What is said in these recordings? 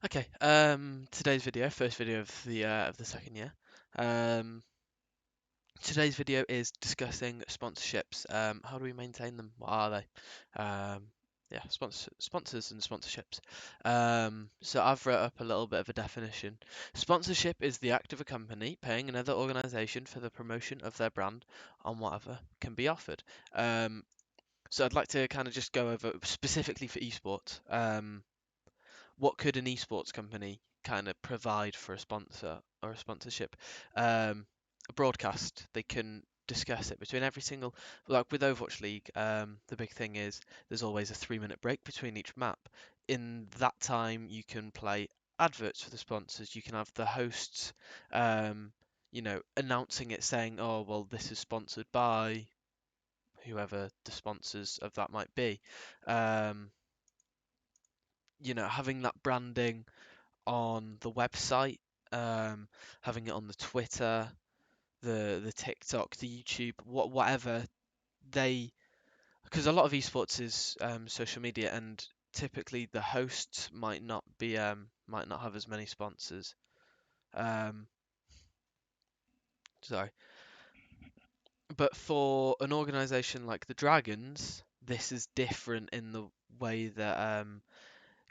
Okay, today's video, first video of the second year. Um, Today's video is discussing sponsorships. How do we maintain them? What are they? Yeah, sponsors and sponsorships. So I've wrote up a little bit of a definition. Sponsorship is the act of a company paying another organization for the promotion of their brand on whatever can be offered. So I'd like to kind of just go over specifically for esports. What could an esports company kind of provide for a sponsor or a sponsorship? A broadcast. They can discuss it between every single, like with Overwatch League. The big thing is there's always a 3 minute break between each map. In that time, you can play adverts for the sponsors. You can have the hosts, announcing it, saying, "Oh, well, this is sponsored by whoever the sponsors of that might be." Um, having that branding on the website, um, having it on the Twitter, the TikTok, the YouTube, whatever they, because a lot of esports is social media, and typically the hosts might not have as many sponsors. Um, sorry, but for an organization like the Dragons, this is different in the way that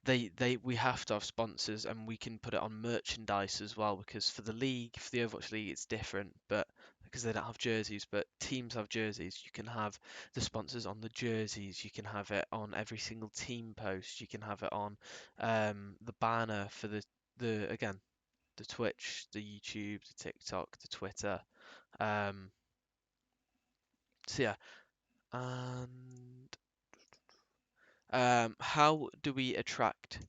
they we have to have sponsors, and we can put it on merchandise as well, because for the Overwatch League it's different, but because they don't have jerseys, but teams have jerseys. You can have the sponsors on the jerseys, you can have it on every single team post, you can have it on the banner for the again, the Twitch, the YouTube, the TikTok, the Twitter. um so yeah. And how do we attract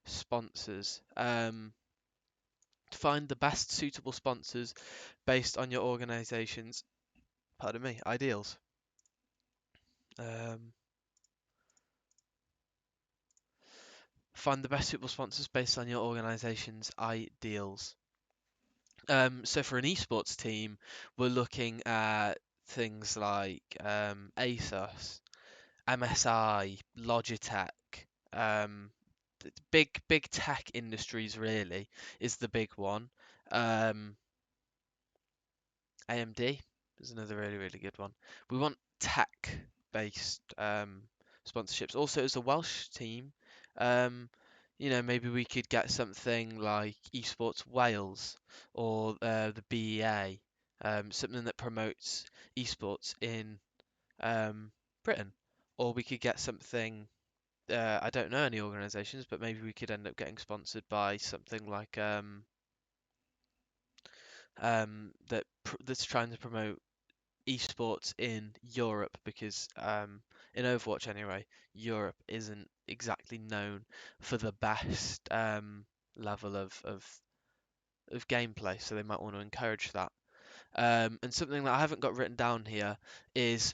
sponsors? Find the best suitable sponsors based on your organization's, pardon me, ideals. Um, Find the best suitable sponsors based on your organization's ideals. So for an esports team, we're looking at things like ASOS, MSI, Logitech, um, big tech industries really is the big one. Um, AMD is another really good one. We want tech-based sponsorships. Also, as a Welsh team, um, maybe we could get something like Esports Wales or the BEA, something that promotes esports in um, Britain. Or we could get something. I don't know any organisations, but maybe we could end up getting sponsored by something like that's trying to promote esports in Europe, because in Overwatch anyway, Europe isn't exactly known for the best level of gameplay, so they might want to encourage that. And something that I haven't got written down here is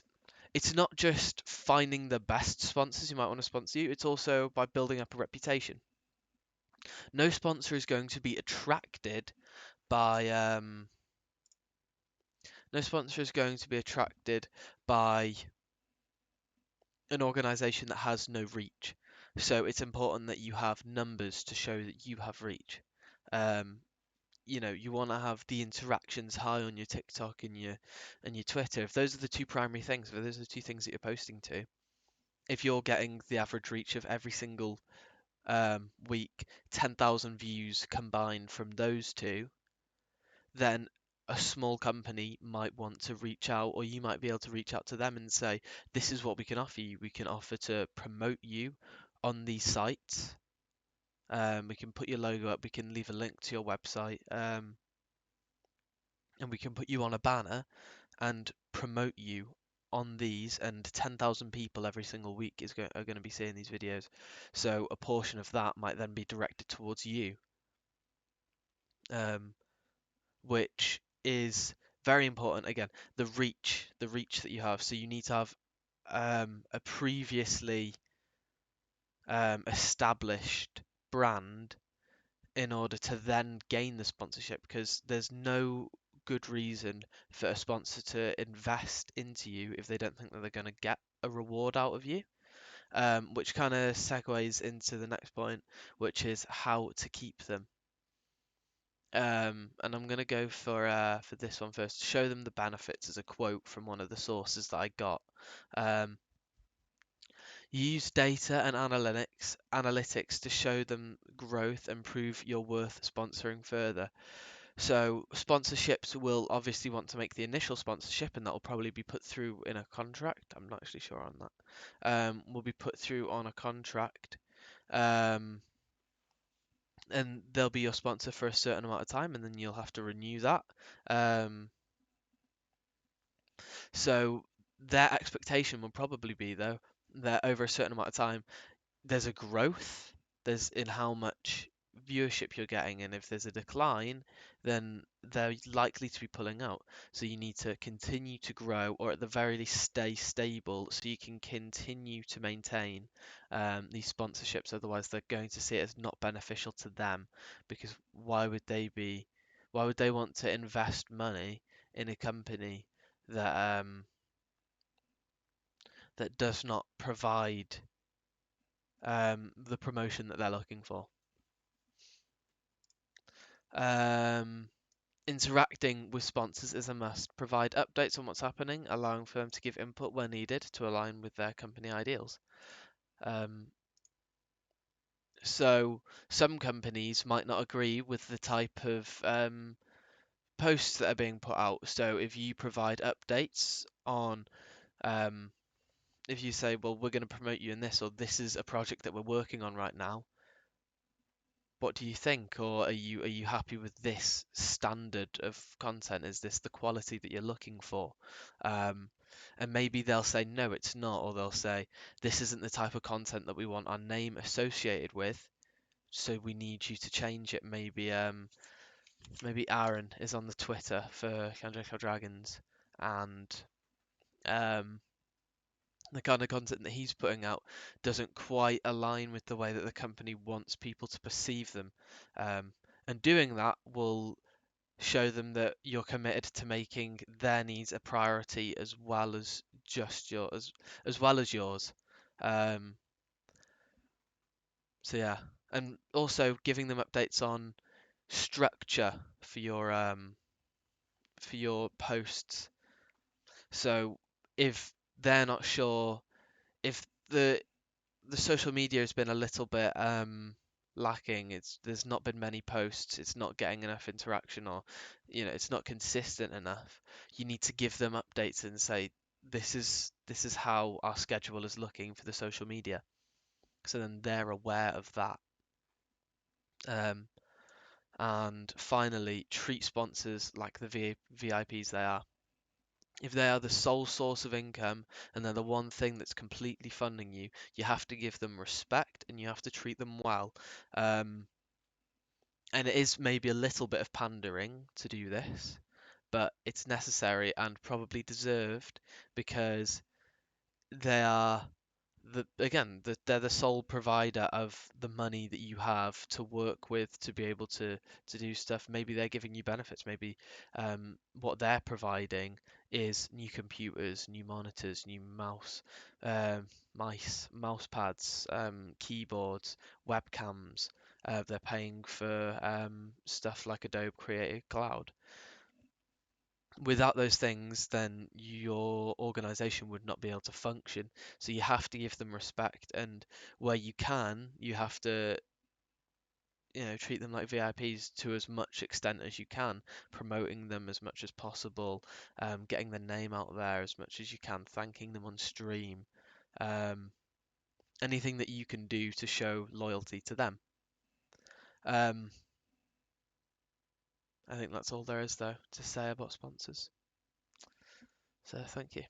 it's not just finding the best sponsors who might want to sponsor you, it's also by building up a reputation. No sponsor is going to be attracted by no sponsor is going to be attracted by an organization that has no reach. So it's important that you have numbers to show that you have reach. Um, you want to have the interactions high on your TikTok and your Twitter. If those are the two primary things, if those are the two things that you're posting to, if you're getting the average reach of every single week, 10,000 views combined from those two, then a small company might want to reach out, or you might be able to reach out to them and say, this is what we can offer you. We can offer to promote you on these sites. We can put your logo up, we can leave a link to your website, and we can put you on a banner and promote you on these, and 10,000 people every single week are going to be seeing these videos. So a portion of that might then be directed towards you, um, which is very important. Again, the reach that you have. So you need to have a previously established brand in order to then gain the sponsorship, because there's no good reason for a sponsor to invest into you if they don't think that they're going to get a reward out of you. which kind of segues into the next point, which is how to keep them. And I'm gonna go for this one first. Show them the benefits as a quote from one of the sources that I got. Um, Use data and analytics to show them growth and prove you're worth sponsoring further. So sponsorships will obviously want to make the initial sponsorship, and that will probably be put through in a contract. I'm not actually sure on that. Will be put through on a contract. Um, and they'll be your sponsor for a certain amount of time, and then you'll have to renew that. Um, so their expectation will probably be though that over a certain amount of time there's a growth, there's in how much viewership you're getting, and if there's a decline, then they're likely to be pulling out. So you need to continue to grow, or at the very least stay stable, so you can continue to maintain these sponsorships. Otherwise, they're going to see it as not beneficial to them, because why would they want to invest money in a company that that does not provide the promotion that they're looking for? Um, Interacting with sponsors is a must. Provide updates on what's happening, allowing for them to give input where needed to align with their company ideals. Um, so some companies might not agree with the type of posts that are being put out. So if you provide updates on, um, if you say, well, we're going to promote you in this, or this is a project that we're working on right now, what do you think? Or are you happy with this standard of content? Is this the quality that you're looking for? Um, and maybe they'll say no, it's not, or they'll say this isn't the type of content that we want our name associated with, so we need you to change it. Maybe Aaron is on the Twitter for Kanjeko Dragons, and um, the kind of content that he's putting out doesn't quite align with the way that the company wants people to perceive them. Um, and doing that will show them that you're committed to making their needs a priority as well as just yours, as well as yours. Um, so yeah, and also giving them updates on structure for your posts. So if they're not sure, if the social media has been a little bit lacking. There's not been many posts. It's not getting enough interaction, or it's not consistent enough. You need to give them updates and say this is how our schedule is looking for the social media, so then they're aware of that. Um, and finally, treat sponsors like the VIPs they are. If they are the sole source of income and they're the one thing that's completely funding you, you have to give them respect and you have to treat them well. Um, and it is maybe a little bit of pandering to do this, but it's necessary and probably deserved because they are they're the sole provider of the money that you have to work with to be able to do stuff. Maybe they're giving you benefits. Maybe what they're providing is new computers, new monitors, new mouse pads, keyboards, webcams. They're paying for stuff like Adobe Creative Cloud. Without those things, then your organization would not be able to function. So you have to give them respect, and where you can, you have to, treat them like VIPs to as much extent as you can, promoting them as much as possible, getting their name out there as much as you can, thanking them on stream, um, anything that you can do to show loyalty to them. Um, I think that's all there is, though, to say about sponsors. So thank you.